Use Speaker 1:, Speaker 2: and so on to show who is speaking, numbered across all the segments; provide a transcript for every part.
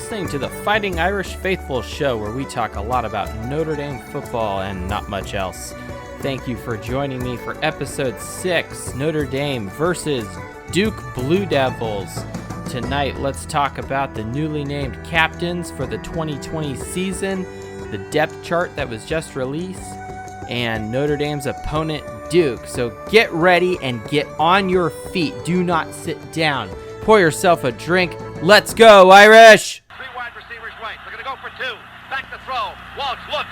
Speaker 1: listening to the Fighting Irish Faithful show, where we talk a lot about Notre Dame football and not much else. Thank you for joining me for episode 6, Notre Dame versus Duke Blue Devils. Tonight, let's talk about the newly named captains for the 2020 season, the depth chart that was just released, and Notre Dame's opponent, Duke. So get ready and get on your feet. Do not sit down. Pour yourself a drink. Let's go, Irish!
Speaker 2: 3 wide receivers right. They're going to go for 2. Back to throw. Walsh looks.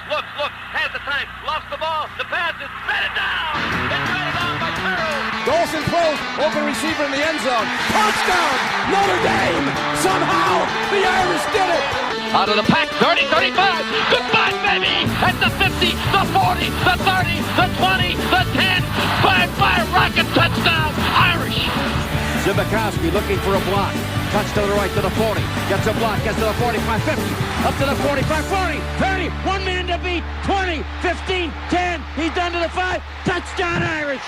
Speaker 2: Has the time. Lost the ball. The pass is batted down. It's batted down by Carroll.
Speaker 3: Dawson throws. Open receiver in the end zone. Touchdown, Notre Dame. Somehow, the Irish did it.
Speaker 2: Out of the pack. 30, 35. Goodbye, baby. At the 50, the 40, the 30, the 20, the 10. 5-5 rocket touchdown. Irish.
Speaker 3: Zibikowski looking for a block. Cuts to the right to the 40. Gets a block. Gets to the 45, 50. Up to the 45, 40, 30. 1 minute to beat. 20, 15, 10. He's done to the 5. Touchdown, Irish.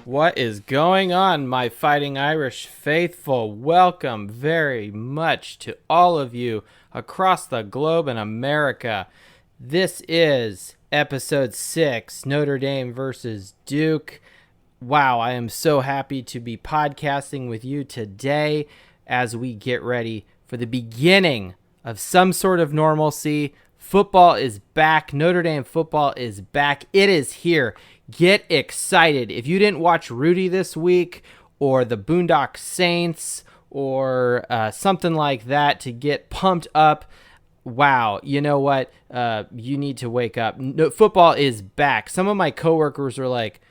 Speaker 1: What is going on, my Fighting Irish faithful? Welcome very much to all of you across the globe in America. This is episode 6, Notre Dame versus Duke. Wow, I am so happy to be podcasting with you today as we get ready for the beginning of some sort of normalcy. Football is back. Notre Dame football is back. It is here. Get excited. If you didn't watch Rudy this week or the Boondock Saints or something like that to get pumped up, wow, you know what? You need to wake up. No, football is back. Some of my coworkers were like,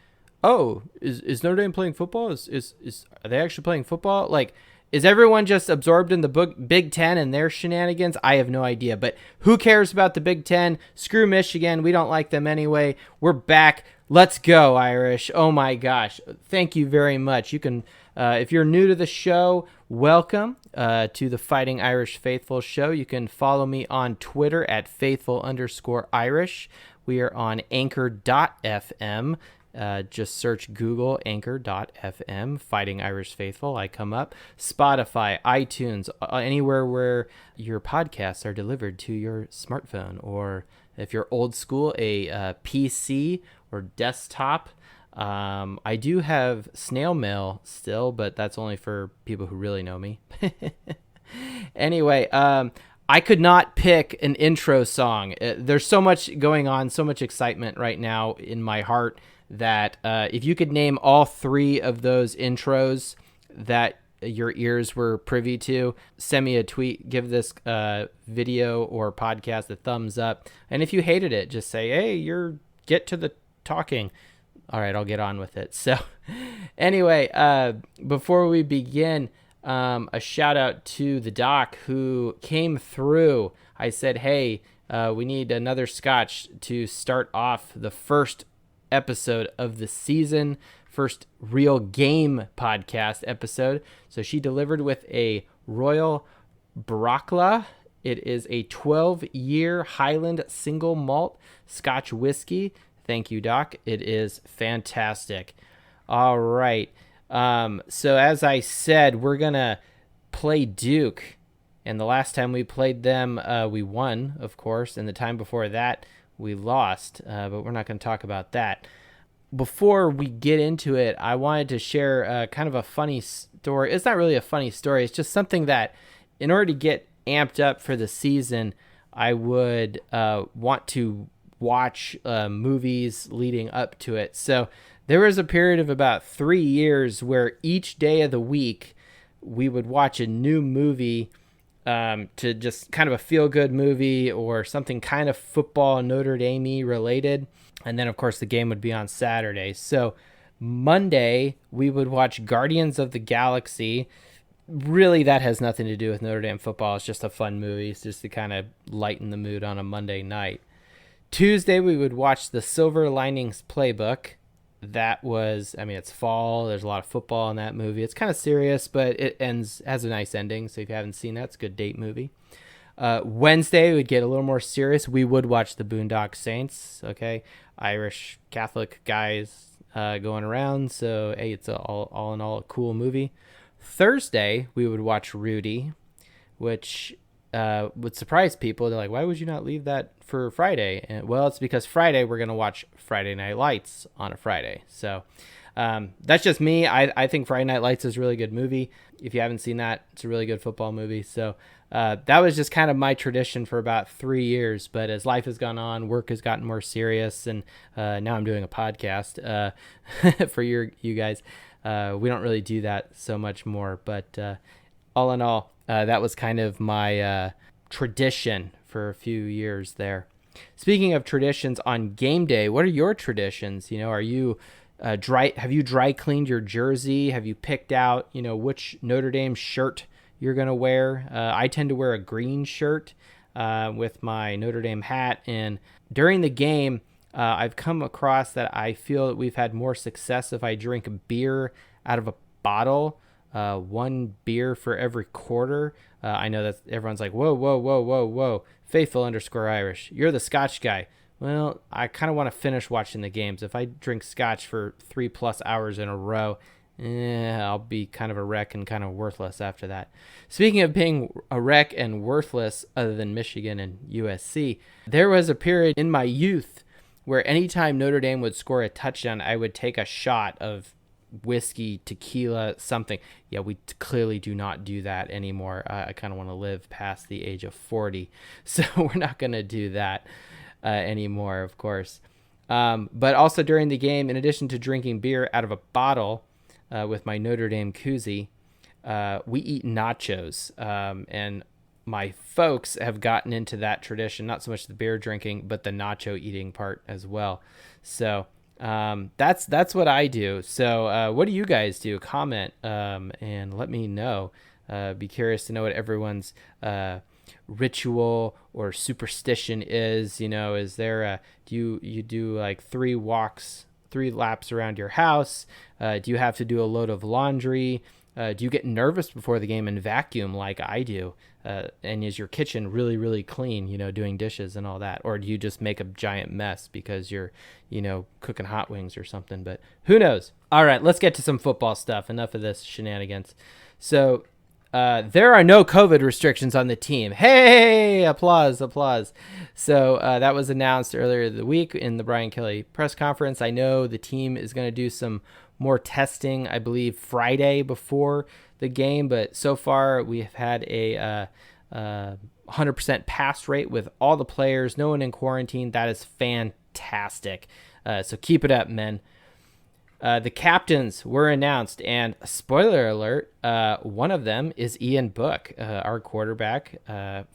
Speaker 1: oh, is Notre Dame playing football? Are they actually playing football? Like, is everyone just absorbed in the Big Ten and their shenanigans? I have no idea. But who cares about the Big Ten? Screw Michigan. We don't like them anyway. We're back. Let's go, Irish. Oh, my gosh. Thank you very much. You can, if you're new to the show, welcome to the Fighting Irish Faithful show. You can follow me on Twitter at faithful_Irish. We are on anchor.fm. Just search Google anchor.fm, Fighting Irish Faithful. I come up. Spotify, iTunes, anywhere where your podcasts are delivered to your smartphone, or if you're old school, a PC or desktop. I do have snail mail still, but that's only for people who really know me. Anyway, I could not pick an intro song. There's so much going on, so much excitement right now in my heart that if you could name all 3 of those intros that your ears were privy to, send me a tweet, give this video or podcast a thumbs up. And if you hated it, just say, hey, get to the talking. All right, I'll get on with it. So anyway, before we begin, a shout out to the doc who came through. I said, hey, we need another scotch to start off the first episode of the season, first real game podcast episode. So she delivered with a Royal Bracla. It is a 12-year Highland single malt Scotch whiskey. Thank you, Doc. It is fantastic. All right. So as I said, we're going to play Duke. And the last time we played them, we won, of course. And the time before that, we lost. But we're not going to talk about that. Before we get into it, I wanted to share kind of a funny story. It's not really a funny story. It's just something that, in order to get amped up for the season, I would want to watch movies leading up to it. So there was a period of about 3 years where each day of the week we would watch a new movie, to just kind of a feel-good movie or something kind of football Notre Dame related. And then, of course, the game would be on Saturday. So Monday, we would watch Guardians of the Galaxy. Really, that has nothing to do with Notre Dame football. It's just a fun movie. It's just to kind of lighten the mood on a Monday night. Tuesday, we would watch The Silver Linings Playbook. that was, I mean, it's fall. There's a lot of football in that movie. It's kind of serious, but it has a nice ending. So if you haven't seen that, it's a good date movie. Wednesday, we'd get a little more serious. We would watch the Boondock Saints, okay? Irish Catholic guys going around. So, hey, it's all in all a cool movie. Thursday, we would watch Rudy, which would surprise people. They're like, why would you not leave that for Friday? And, well, it's because Friday we're going to watch Friday Night Lights on a Friday. So that's just me. I think Friday Night Lights is a really good movie. If you haven't seen that, it's a really good football movie. So that was just kind of my tradition for about 3 years. But as life has gone on, work has gotten more serious, and now I'm doing a podcast for you guys. We don't really do that so much more. But all in all, that was kind of my tradition for a few years there. Speaking of traditions on game day, what are your traditions? Are you have you dry cleaned your jersey? Have you picked out, which Notre Dame shirt you're going to wear? I tend to wear a green shirt with my Notre Dame hat. And during the game, I've come across that I feel that we've had more success if I drink beer out of a bottle. 1 beer for every quarter. I know that everyone's like, whoa. Faithful_Irish. You're the Scotch guy. Well, I kind of want to finish watching the games. If I drink Scotch for 3+ hours in a row, I'll be kind of a wreck and kind of worthless after that. Speaking of being a wreck and worthless, other than Michigan and USC, there was a period in my youth where anytime Notre Dame would score a touchdown, I would take a shot of whiskey, tequila, something. Yeah, we clearly do not do that anymore. I kind of want to live past the age of 40, so we're not going to do that anymore, of course. But also during the game, in addition to drinking beer out of a bottle with my Notre Dame koozie, we eat nachos. And my folks have gotten into that tradition, not so much the beer drinking, but the nacho eating part as well. So that's what I do. So what do you guys do? Comment and let me know. Be curious to know what everyone's ritual or superstition is. Is there do you do like 3 laps around your house? Do you have to do a load of laundry? Do you get nervous before the game and vacuum like I do? And is your kitchen really, really clean, doing dishes and all that? Or do you just make a giant mess because you're, cooking hot wings or something? But who knows? All right, let's get to some football stuff. Enough of this shenanigans. So there are no COVID restrictions on the team. Hey, applause. So that was announced earlier the week in the Brian Kelly press conference. I know the team is going to do some more testing, I believe, Friday before the game, but so far we have had a 100% pass rate with all the players, no one in quarantine. That is fantastic. So keep it up, men. The captains were announced, and spoiler alert, one of them is Ian Book, our quarterback,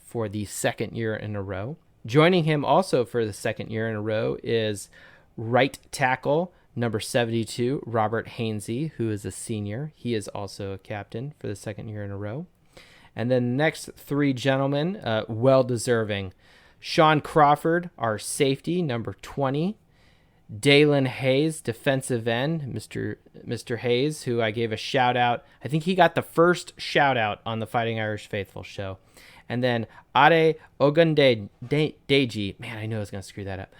Speaker 1: for the second year in a row. Joining him also for the second year in a row is right tackle number 72, Robert Hainsey, who is a senior. He is also a captain for the second year in a row. And then the next 3 gentlemen, well-deserving. Sean Crawford, our safety, number 20. Dalen Hayes, defensive end, Mr. Hayes, who I gave a shout-out. I think he got the first shout-out on the Fighting Irish Faithful show. And then Ade Ogundeji, man, I know I was going to screw that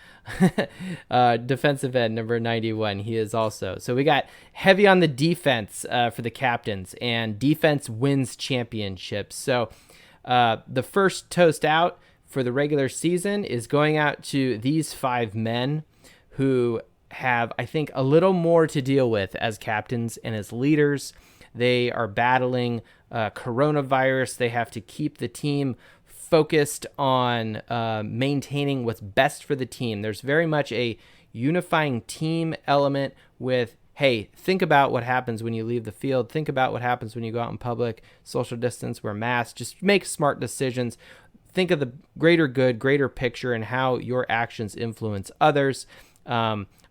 Speaker 1: up. Defensive end, number 91, he is also. So we got heavy on the defense for the captains, and defense wins championships. So the first toast out for the regular season is going out to these 5 men who have, I think, a little more to deal with as captains and as leaders. They are battling coronavirus. They have to keep the team focused on maintaining what's best for the team. There's very much a unifying team element with, hey, think about what happens when you leave the field. Think about what happens when you go out in public, social distance, wear masks. Just make smart decisions. Think of the greater good, greater picture, and how your actions influence others.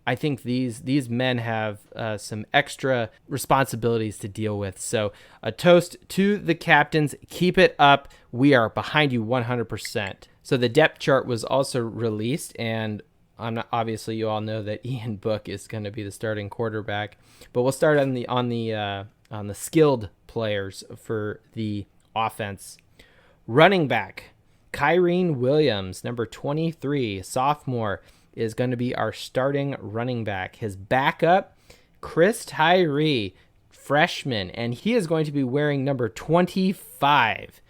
Speaker 1: I think these men have some extra responsibilities to deal with. So a toast to the captains. Keep it up. We are behind you 100%. So the depth chart was also released, and obviously you all know that Ian Book is going to be the starting quarterback, but we'll start on the skilled players for the offense. Running back, Kyrene Williams, number 23, sophomore, is going to be our starting running back. His backup, Chris Tyree, freshman, and he is going to be wearing number 25.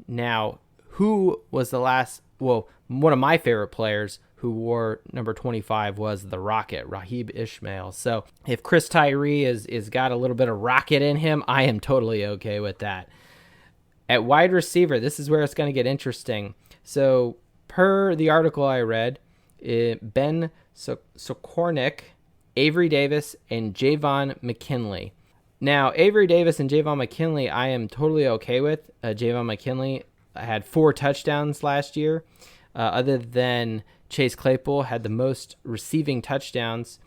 Speaker 1: Now, who was the last, well, one of my favorite players who wore number 25 was the Rocket, Rahib Ishmael. So if Chris Tyree is got a little bit of rocket in him, I am totally okay with that. At wide receiver, this is where it's going to get interesting. So per the article I read, Ben Sokornik, Avery Davis, and Javon McKinley. Now, Avery Davis and Javon McKinley, I am totally okay with. Javon McKinley had 4 touchdowns last year. Other than Chase Claypool, had the most receiving touchdowns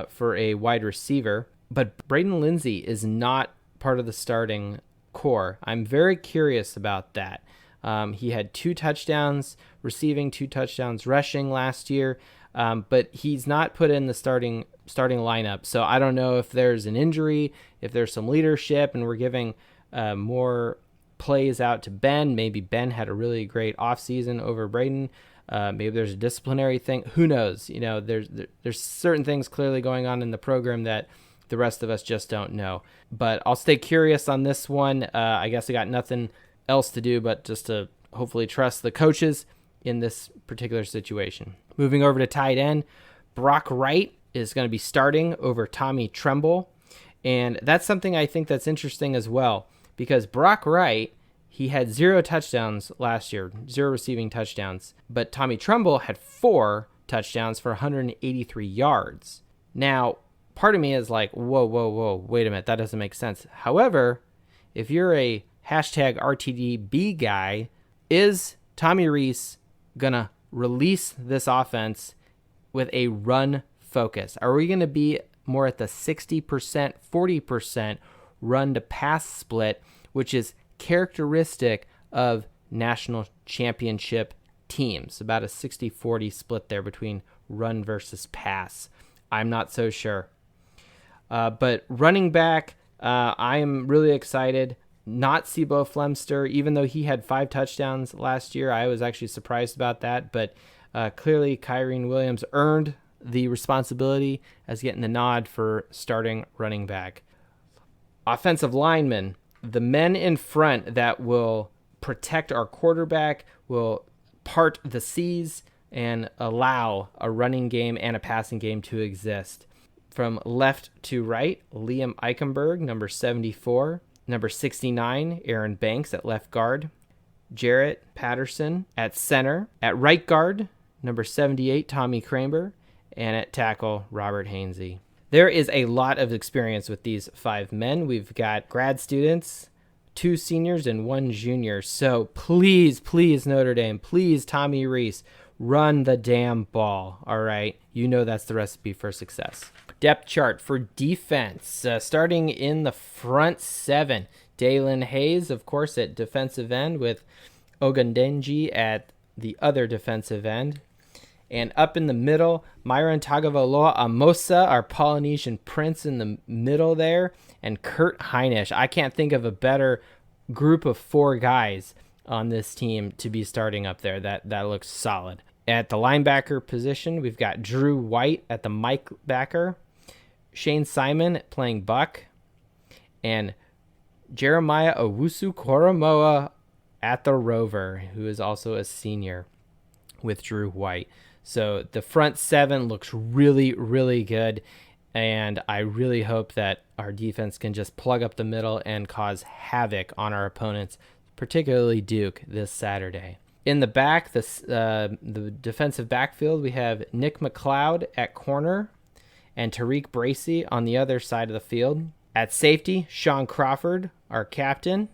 Speaker 1: for a wide receiver. But Braden Lindsey is not part of the starting core. I'm very curious about that. He had 2 touchdowns receiving, 2 touchdowns rushing last year, but he's not put in the starting lineup. So I don't know if there's an injury, if there's some leadership, and we're giving more plays out to Ben. Maybe Ben had a really great offseason over Braden. Maybe there's a disciplinary thing. Who knows? You know, there's certain things clearly going on in the program that the rest of us just don't know. But I'll stay curious on this one. I guess I got nothing else to do but just to hopefully trust the coaches in this particular situation. Moving over to tight end, Brock Wright is going to be starting over Tommy Tremble. And that's something I think that's interesting as well, because Brock Wright, he had 0 touchdowns last year, 0 receiving touchdowns, but Tommy Tremble had 4 touchdowns for 183 yards. Now, part of me is like, whoa, wait a minute, that doesn't make sense. However, if you're a hashtag RTDB guy, is Tommy Rees going to release this offense with a run focus? Are we going to be more at the 60%, 40% run to pass split, which is characteristic of national championship teams? About a 60-40 split there between run versus pass. I'm not so sure. But running back, I am really excited. Not Sibo Flemster, even though he had 5 touchdowns last year. I was actually surprised about that, but clearly Kyrene Williams earned the responsibility as getting the nod for starting running back. Offensive linemen, the men in front that will protect our quarterback, will part the seas and allow a running game and a passing game to exist. From left to right, Liam Eichenberg, number 74. Number 69, Aaron Banks at left guard. Jarrett Patterson at center. At right guard, number 78, Tommy Kramer. And at tackle, Robert Hainsey. There is a lot of experience with these 5 men. We've got grad students, 2 seniors, and 1 junior. So please, Notre Dame, please, Tommy Rees, run the damn ball, all right? You know that's the recipe for success. Depth chart for defense, starting in the front 7. Dalen Hayes, of course, at defensive end, with Ogundenji at the other defensive end. And up in the middle, Myron Tagovailoa Amosa, our Polynesian prince in the middle there, and Kurt Heinisch. I can't think of a better group of 4 guys on this team to be starting up there. That looks solid. At the linebacker position, we've got Drew White at the Mike backer, Shane Simon playing Buck, and Jeremiah Owusu-Koramoah at the Rover, who is also a senior with Drew White. So the front 7 looks really, really good, and I really hope that our defense can just plug up the middle and cause havoc on our opponents, particularly Duke, this Saturday. In the back, the defensive backfield, we have Nick McLeod at corner and Tariq Bracy on the other side of the field. At safety, Sean Crawford, our captain,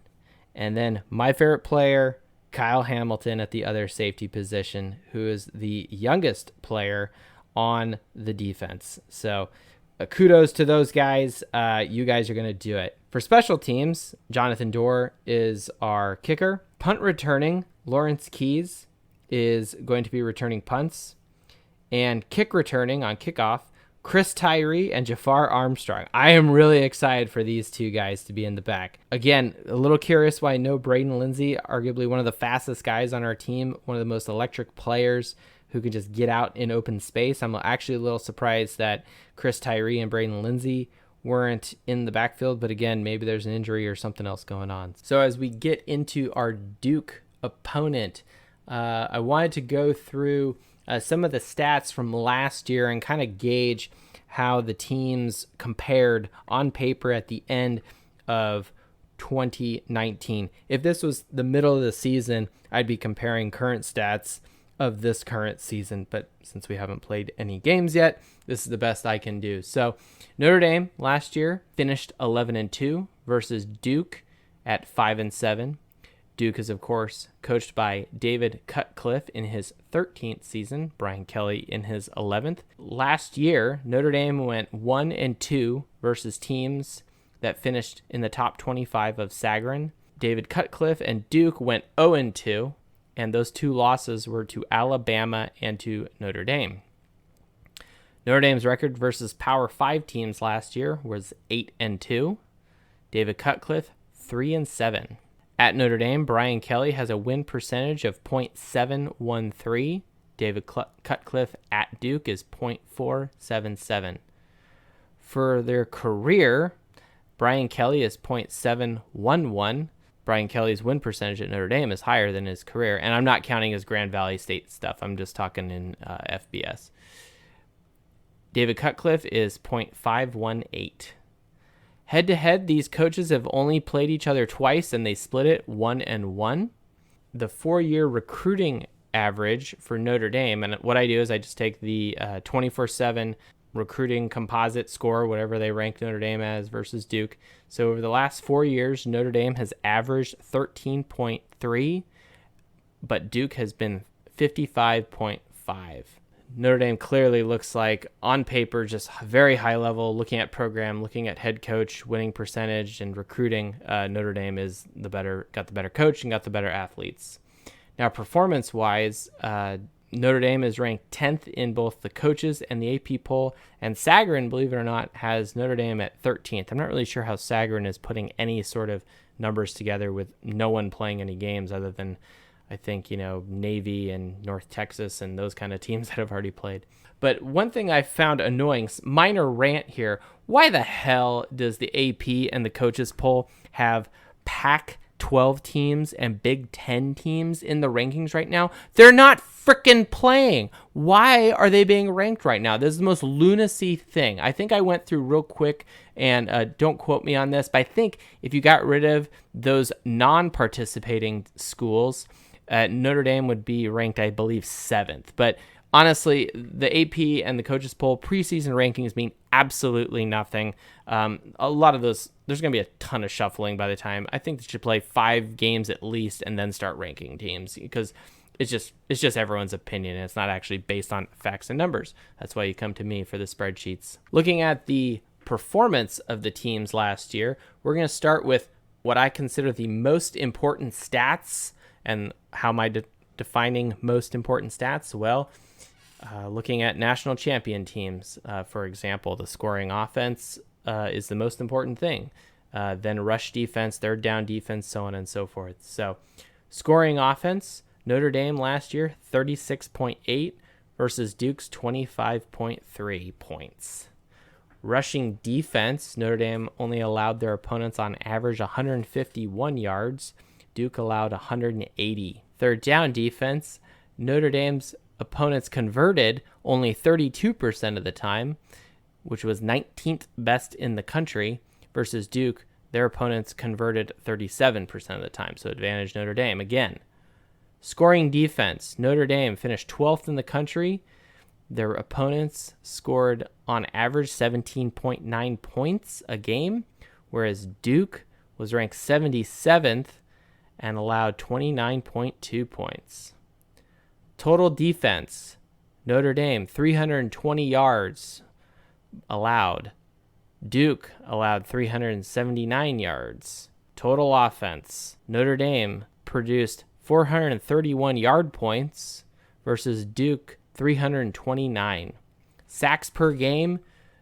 Speaker 1: and then my favorite player, Kyle Hamilton at the other safety position, who is the youngest player on the defense. So kudos to those guys. You guys are going to do it. For special teams, Jonathan Dorr is our kicker. Punt returning, Lawrence Keys is going to be returning punts. And kick returning on kickoff, Chris Tyree and Jafar Armstrong. I am really excited for these two guys to be in the back. Again, a little curious why no Braden Lindsay, arguably one of the fastest guys on our team, one of the most electric players who can just get out in open space. I'm actually a little surprised that Chris Tyree and Braden Lindsay weren't in the backfield, but again, maybe there's an injury or something else going on. So as we get into our Duke opponent, I wanted to go through some of the stats from last year and kind of gauge how the teams compared on paper at the end of 2019. If this was the middle of the season, I'd be comparing current stats of this current season, but since we haven't played any games yet, this is the best I can do. So Notre Dame last year finished 11-2 versus Duke at 5-7. Duke is, of course, coached by David Cutcliffe in his 13th season, Brian Kelly in his 11th. Last year, Notre Dame went 1-2 versus teams that finished in the top 25 of Sagarin. David Cutcliffe and Duke went 0-2, and those two losses were to Alabama and to Notre Dame. Notre Dame's record versus Power 5 teams last year was 8-2. David Cutcliffe, 3-7. At Notre Dame, Brian Kelly has a win percentage of .713. David Cutcliffe at Duke is .477. For their career, Brian Kelly is .711. Brian Kelly's win percentage at Notre Dame is higher than his career, and I'm not counting his Grand Valley State stuff. I'm just talking in FBS. David Cutcliffe is .518. Head-to-head, these coaches have only played each other twice, and they split it 1-1. The 4-year recruiting average for Notre Dame, and what I do is I just take the 24/7 recruiting composite score, whatever they rank Notre Dame as versus Duke. So over the last 4 years, Notre Dame has averaged 13.3, but Duke has been 55.5. Notre Dame clearly looks like, on paper, just very high level, looking at program, looking at head coach, winning percentage, and recruiting. Notre Dame is got the better coach and got the better athletes. Now, performance-wise, Notre Dame is ranked 10th in both the coaches and the AP poll, and Sagarin, believe it or not, has Notre Dame at 13th. I'm not really sure how Sagarin is putting any sort of numbers together with no one playing any games other than, I think, Navy and North Texas and those kind of teams that have already played. But one thing I found annoying, minor rant here, why the hell does the AP and the coaches poll have Pac-12 teams and Big Ten teams in the rankings right now? They're not freaking playing. Why are they being ranked right now? This is the most lunacy thing. I think I went through real quick, and don't quote me on this, but I think if you got rid of those non-participating schools, Notre Dame would be ranked, I believe, 7th. But honestly, the AP and the coaches poll preseason rankings mean absolutely nothing. A lot of those, there's going to be a ton of shuffling by the time. I think they should play 5 games at least and then start ranking teams, because it's just everyone's opinion. It's not actually based on facts and numbers. That's why you come to me for the spreadsheets. Looking at the performance of the teams last year, we're going to start with what I consider the most important stats. And how am I defining most important stats? Well, looking at national champion teams, for example, the scoring offense is the most important thing. Then rush defense, third down defense, so on and so forth. So scoring offense, Notre Dame last year, 36.8 versus Duke's 25.3 points. Rushing defense, Notre Dame only allowed their opponents on average 151 yards. Duke allowed 180. Third down defense, Notre Dame's opponents converted only 32% of the time, which was 19th best in the country, versus Duke, their opponents converted 37% of the time, so advantage Notre Dame again. Scoring defense, Notre Dame finished 12th in the country. Their opponents scored on average 17.9 points a game, whereas Duke was ranked 77th and allowed 29.2 points. Total defense, Notre Dame, 320 yards allowed. Duke allowed 379 yards. Total offense, Notre Dame produced 431 yard points versus Duke 329. Sacks per game,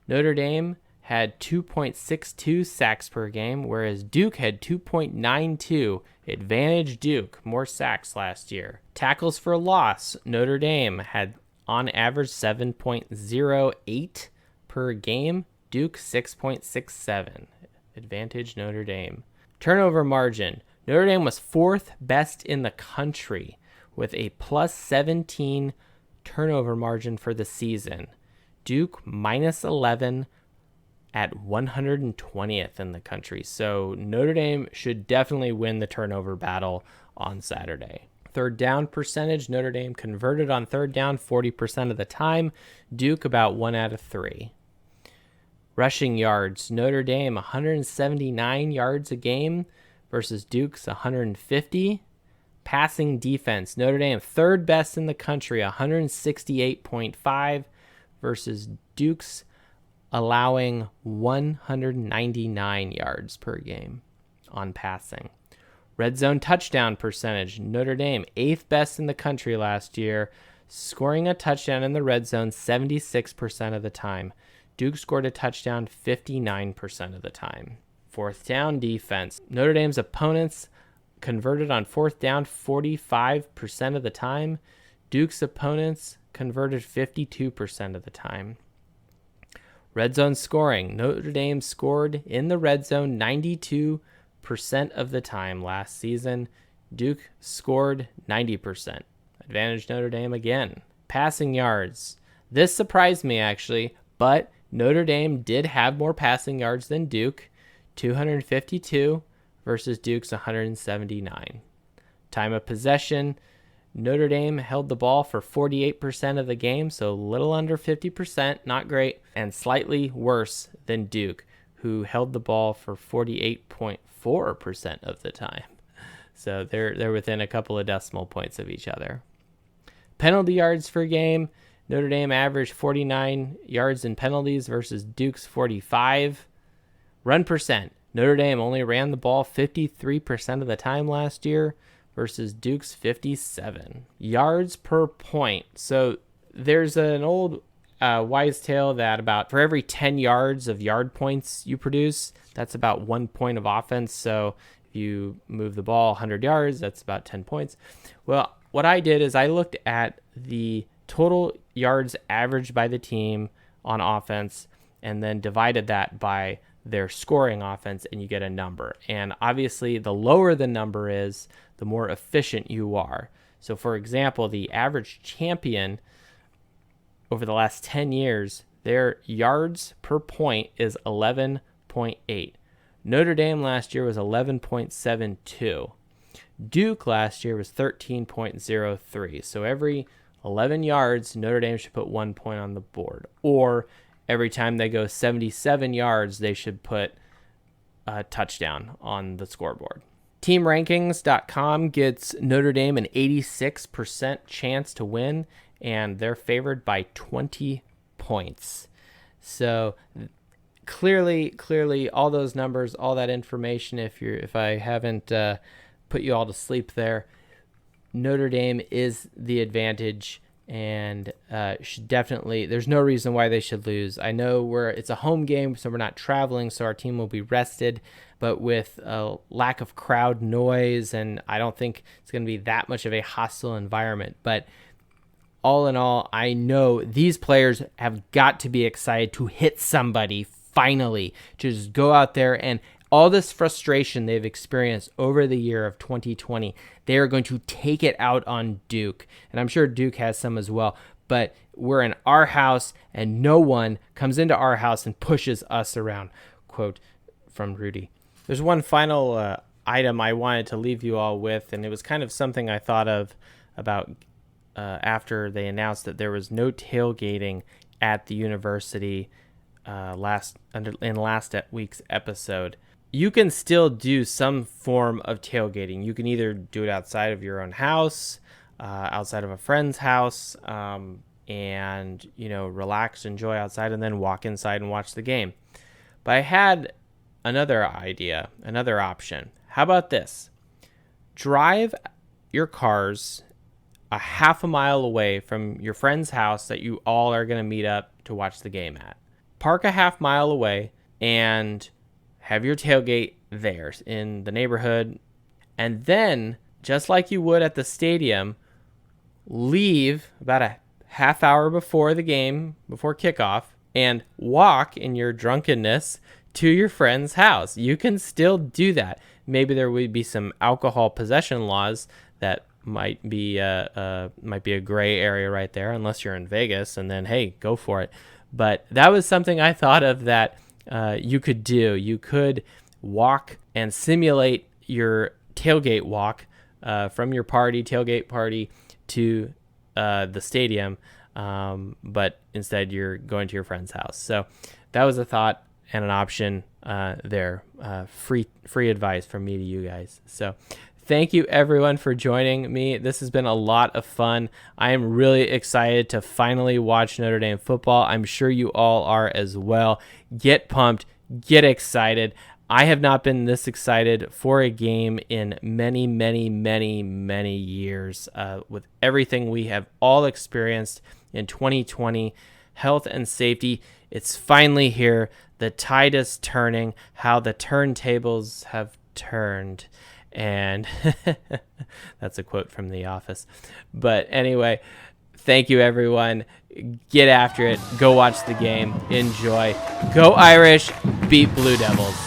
Speaker 1: Notre Dame had 2.62 sacks per game, whereas Duke had 2.92. Advantage Duke, more sacks last year. Tackles for loss, Notre Dame had on average 7.08 per game, Duke 6.67. Advantage Notre Dame. Turnover margin, Notre Dame was fourth best in the country with a plus 17 turnover margin for the season. Duke minus 11 at 120th in the country. So Notre Dame should definitely win the turnover battle on Saturday. Third down percentage, Notre Dame converted on third down 40% of the time. Duke about 1 out of 3. Rushing yards, Notre Dame 179 yards a game versus Duke's 150. Passing defense, Notre Dame third best in the country, 168.5 versus Duke's allowing 199 yards per game on passing. Red zone touchdown percentage, Notre Dame 8th best in the country last year, scoring a touchdown in the red zone 76% of the time. Duke scored a touchdown 59% of the time. Fourth down defense, Notre Dame's opponents converted on fourth down 45% of the time. Duke's opponents converted 52% of the time. Red zone scoring, Notre Dame scored in the red zone 92% of the time last season. Duke scored 90%. Advantage Notre Dame again. Passing yards, this surprised me actually, but Notre Dame did have more passing yards than Duke, 252 versus Duke's 179. Time of possession, Notre Dame held the ball for 48% of the game, so a little under 50%, not great, and slightly worse than Duke, who held the ball for 48.4% of the time. So they're within a couple of decimal points of each other. Penalty yards per game, Notre Dame averaged 49 yards in penalties versus Duke's 45. Run percent, Notre Dame only ran the ball 53% of the time last year versus Duke's 57. Yards per point. So there's an old wise tale that about for every 10 yards of yard points you produce, that's about 1 point of offense. So if you move the ball 100 yards, that's about 10 points. Well, what I did is I looked at the total yards averaged by the team on offense and then divided that by their scoring offense, and you get a number. And obviously, the lower the number is, the more efficient you are. So, for example, the average champion over the last 10 years, their yards per point is 11.8. Notre Dame last year was 11.72. Duke last year was 13.03. So every 11 yards, Notre Dame should put 1 point on the board. Or every time they go 77 yards, they should put a touchdown on the scoreboard. TeamRankings.com gets Notre Dame an 86% chance to win, and they're favored by 20 points. So clearly, all those numbers, all that information, if I haven't put you all to sleep there, Notre Dame is the advantage, and should definitely, there's no reason why they should lose. I know it's a home game, so we're not traveling, so our team will be rested, but with a lack of crowd noise, and I don't think it's going to be that much of a hostile environment. But all in all, I know these players have got to be excited to hit somebody finally, to just go out there and all this frustration they've experienced over the year of 2020, they are going to take it out on Duke. And I'm sure Duke has some as well. But we're in our house, and no one comes into our house and pushes us around. Quote from Rudy. There's one final item I wanted to leave you all with, and it was kind of something I thought of about after they announced that there was no tailgating at the university last week's episode. You can still do some form of tailgating. You can either do it outside of your own house, outside of a friend's house, and relax, enjoy outside, and then walk inside and watch the game. But I had another idea, another option. How about this? Drive your cars a half a mile away from your friend's house that you all are going to meet up to watch the game at. Park a half mile away and have your tailgate there in the neighborhood. And then, just like you would at the stadium, leave about a half hour before the game, before kickoff, and walk in your drunkenness to your friend's house. You can still do that. Maybe there would be some alcohol possession laws that might be a gray area right there, unless you're in Vegas, and then, hey, go for it. But that was something I thought of that you could do. You could walk and simulate your tailgate walk from your tailgate party to the stadium, but instead you're going to your friend's house. So that was a thought and an option there. Free advice from me to you guys. So thank you everyone for joining me. This has been a lot of fun. I am really excited to finally watch Notre Dame football. I'm sure you all are as well. Get pumped, get excited. I have not been this excited for a game in many, many, many, many years. With everything we have all experienced in 2020, health and safety, it's finally here. The tide is turning, how the turntables have turned. And that's a quote from The Office. But anyway, thank you, everyone. Get after it. Go watch the game. Enjoy. Go Irish. Beat Blue Devils.